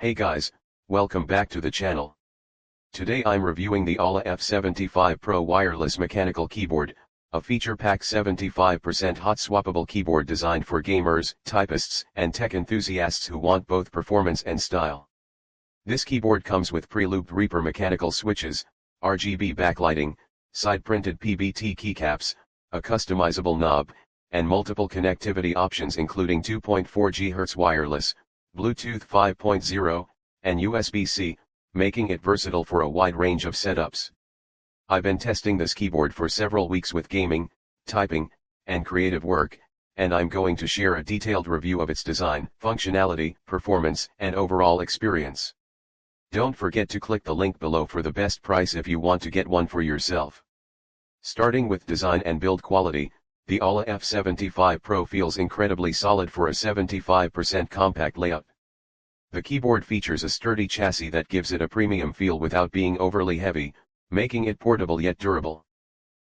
Hey guys, welcome back to the channel. Today I'm reviewing the AULA F75 Pro wireless mechanical keyboard, a feature-packed 75% hot-swappable keyboard designed for gamers, typists, and tech enthusiasts who want both performance and style. This keyboard comes with pre-lubed Reaper mechanical switches, RGB backlighting, side-printed PBT keycaps, a customizable knob, and multiple connectivity options including 2.4 GHz wireless, Bluetooth 5.0, and USB-C, making it versatile for a wide range of setups. I've been testing this keyboard for several weeks with gaming, typing, and creative work, and I'm going to share a detailed review of its design, functionality, performance, and overall experience. Don't forget to click the link below for the best price if you want to get one for yourself. Starting with design and build quality, the AULA F75 Pro feels incredibly solid for a 75% compact layout. The keyboard features a sturdy chassis that gives it a premium feel without being overly heavy, making it portable yet durable.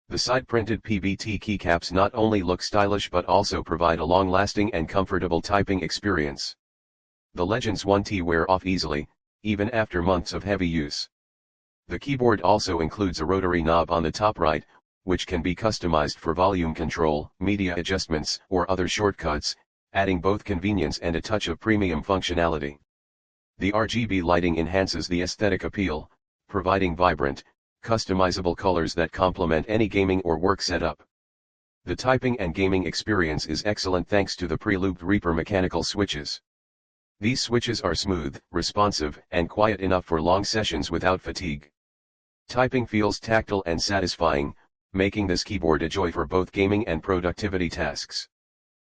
The side-printed PBT keycaps not only look stylish but also provide a long-lasting and comfortable typing experience. The Legends 1T wear off easily, even after months of heavy use. The keyboard also includes a rotary knob on the top right, which can be customized for volume control, media adjustments, or other shortcuts, adding both convenience and a touch of premium functionality. The RGB lighting enhances the aesthetic appeal, providing vibrant, customizable colors that complement any gaming or work setup. The typing and gaming experience is excellent thanks to the pre-lubed Reaper mechanical switches. These switches are smooth, responsive, and quiet enough for long sessions without fatigue. Typing feels tactile and satisfying, making this keyboard a joy for both gaming and productivity tasks.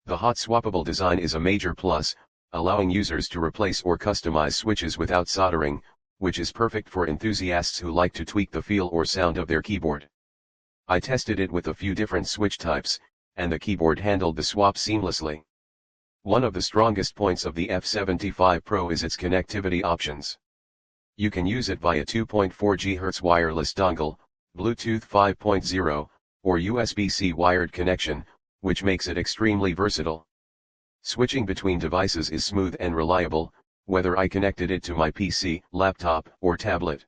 The hot-swappable design is a major plus, allowing users to replace or customize switches without soldering, which is perfect for enthusiasts who like to tweak the feel or sound of their keyboard. I tested it with a few different switch types, and the keyboard handled the swap seamlessly. One of the strongest points of the F75 Pro is its connectivity options. You can use it via 2.4 GHz wireless dongle, Bluetooth 5.0, or USB-C wired connection, which makes it extremely versatile. Switching between devices is smooth and reliable, whether I connected it to my PC, laptop, or tablet.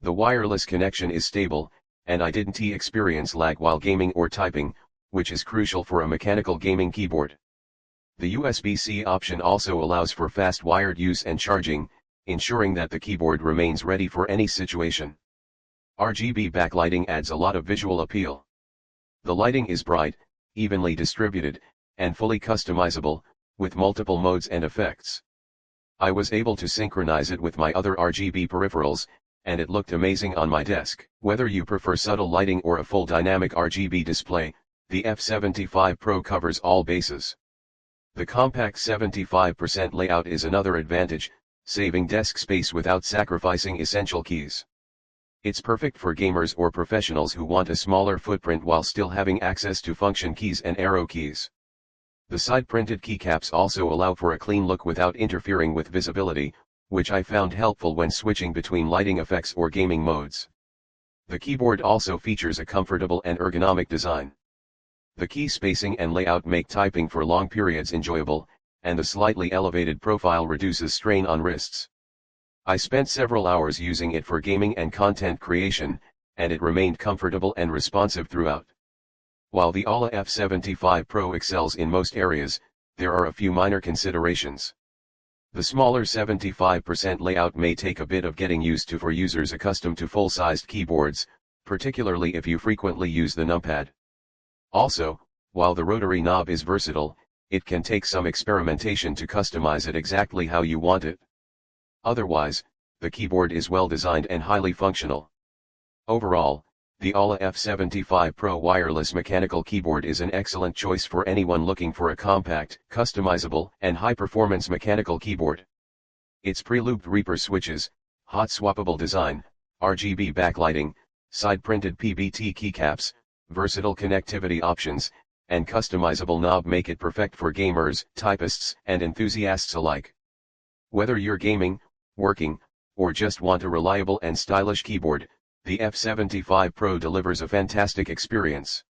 The wireless connection is stable, and I didn't experience lag while gaming or typing, which is crucial for a mechanical gaming keyboard. The USB-C option also allows for fast wired use and charging, ensuring that the keyboard remains ready for any situation. RGB backlighting adds a lot of visual appeal. The lighting is bright, evenly distributed, and fully customizable, with multiple modes and effects. I was able to synchronize it with my other RGB peripherals, and it looked amazing on my desk. Whether you prefer subtle lighting or a full dynamic RGB display, the F75 Pro covers all bases. The compact 75% layout is another advantage, saving desk space without sacrificing essential keys. It's perfect for gamers or professionals who want a smaller footprint while still having access to function keys and arrow keys. The side-printed keycaps also allow for a clean look without interfering with visibility, which I found helpful when switching between lighting effects or gaming modes. The keyboard also features a comfortable and ergonomic design. The key spacing and layout make typing for long periods enjoyable, and the slightly elevated profile reduces strain on wrists. I spent several hours using it for gaming and content creation, and it remained comfortable and responsive throughout. While the AULA F75 Pro excels in most areas, there are a few minor considerations. The smaller 75% layout may take a bit of getting used to for users accustomed to full-sized keyboards, particularly if you frequently use the numpad. Also, while the rotary knob is versatile, it can take some experimentation to customize it exactly how you want it. Otherwise, the keyboard is well designed and highly functional. Overall, the AULA F75 Pro wireless mechanical keyboard is an excellent choice for anyone looking for a compact, customizable, and high-performance mechanical keyboard. Its pre-lubed Reaper switches, hot-swappable design, RGB backlighting, side-printed PBT keycaps, versatile connectivity options, and customizable knob make it perfect for gamers, typists, and enthusiasts alike. Whether you're gaming, working, or just want a reliable and stylish keyboard, the F75 Pro delivers a fantastic experience.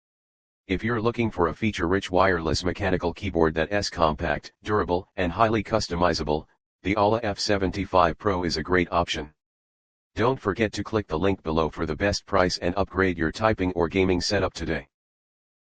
If you're looking for a feature-rich wireless mechanical keyboard that is compact, durable, and highly customizable, The AULA F75 Pro is a great option. Don't forget to click the link below for the best price and upgrade your typing or gaming setup today.